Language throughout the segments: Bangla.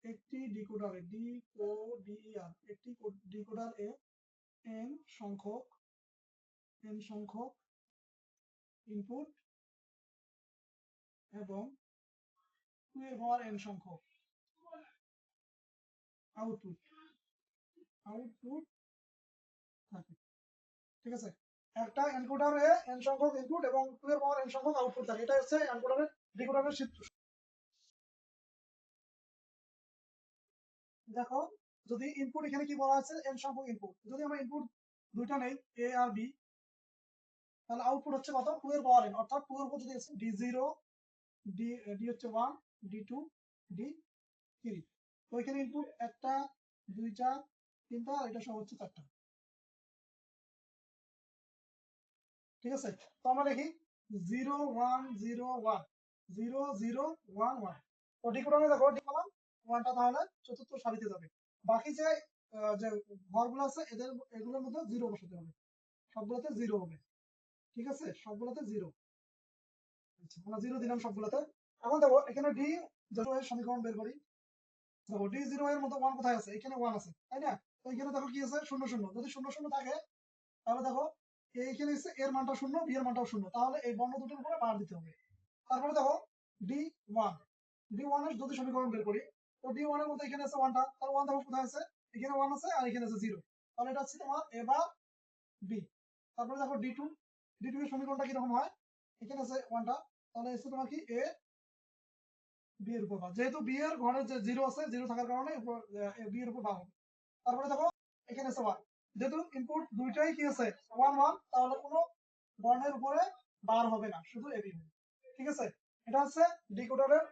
একটি ডিকোডারে ডিকোডিআর একটি ডিকোডারে n সংখ্যক ইনপুট এবং 2 এর পাওয়ার n সংখ্যক আউটপুট থাকে। ঠিক আছে, একটা এনকোডারে n সংখ্যক ইনপুট এবং 2 এর পাওয়ার n সংখ্যক আউটপুট থাকে। এটা হচ্ছে এনকোডারের ডিকোডারের সূত্র। দেখো, যদি ইনপুট এখানে কি বলা আছে, n সংখ্যক ইনপুট, যদি আমরা ইনপুট দুইটা নেই a আর b, তাহলে আউটপুট হচ্ছে কত, 2 এর পাওয়ার n, অর্থাৎ 2 এর উপর যদি আছে d0 d হচ্ছে 1 d2 d3। তো এখানে ইনপুট একটা, দুইটা, তিনটা, আর এটা সব হচ্ছে চারটা। ঠিক আছে, তো আমরা দেখি 0 1 0 1 0 0 1 1। তো ডিকোডারে দেখো ডি কলাম 1টা তাহলে চতুর্থ সারিতে যাবে। বাকি যে যে ঘরগুলো আছে এগুলোর মধ্যে 0 বসাতে হবে, সবগুলোতে 0 হবে। ঠিক আছে, সবগুলোতে 0। আচ্ছা, আমরা 0 দিলাম সবগুলোতে। এখন দেখো এখানে ডি 0 এর সমীকরণ বের করি। দেখো ডি 0 এর মধ্যে 1 কোথায় আছে, এখানে 1 আছে, তাই না? তো এখানে দেখো কি আছে, 0 0। যদি 0 0 থাকে তাহলে দেখো এইখানে এর মানটা 0, বি এর মানটাও 0, তাহলে এই বর্ণ দুটোর উপরে বার দিতে হবে। তারপরে দেখো d1 d1 এর যদি সমীকরণ বের করি, তো d1 এর মধ্যে এখানে আছে 1টা, তাহলে 1 দেখো কোথায় আছে, এখানে 1 আছে আর এখানে আছে 0, তাহলে এটা হচ্ছে তোমার a বা b। তারপরে দেখো d2 এর সমীকরণটা কি রকম হয়, এখানে আছে 1টা, তাহলে এসে তোমার কি a b এর উপর বার, যেহেতু b এর ঘরে যে 0 আছে, 0 থাকার কারণে b এর উপর বার হবে। তারপরে দেখো এখানে আছে 1, যেহেতু ইনপুট দুইটাই কি আছে 1 1, তাহলে কোনো বর্ণের উপরে বার হবে না, শুধু a b হবে। ঠিক আছে, এটা হচ্ছে ডিকোডারের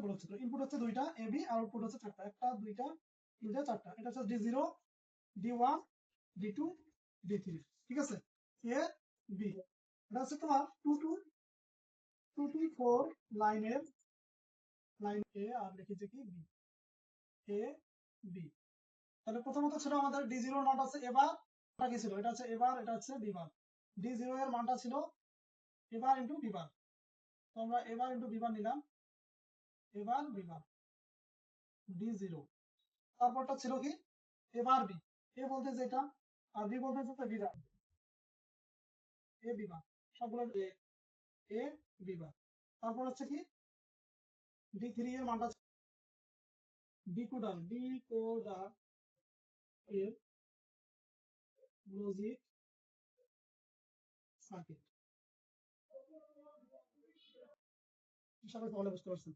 বলছে। তো ইনপুট হচ্ছে দুইটা a b, আর আউটপুট হচ্ছে চারটা, একটা দুইটা তিনটা চারটা। এটা হচ্ছে d0 d1 d2 d3। ঠিক আছে, a b, এটা হচ্ছে তোমার 2 to 4 লাইন a, আর লিখেছে কি b a b। তাহলে প্রথমত ছিল আমাদের d0 এর মানটা আছে এবার, এটা কি ছিল, এটা হচ্ছে এবার, এটা হচ্ছে বিবার। d0 এর মানটা ছিল এবার ইনটু বিবার, তো আমরা এবার ইনটু বিবার নিলাম, এবার বিবার d0। তারপরটা ছিল কি এবার বি, এ বলতে যেটা আর বি বলতে হচ্ছে বিবার, এ বিবার, সবগুলো এ বিবার। তারপর হচ্ছে কি d3 এর মানটা ডিকোডার এর লজিক সার্কিট। সবাই তাহলে বুঝতে পারছেন।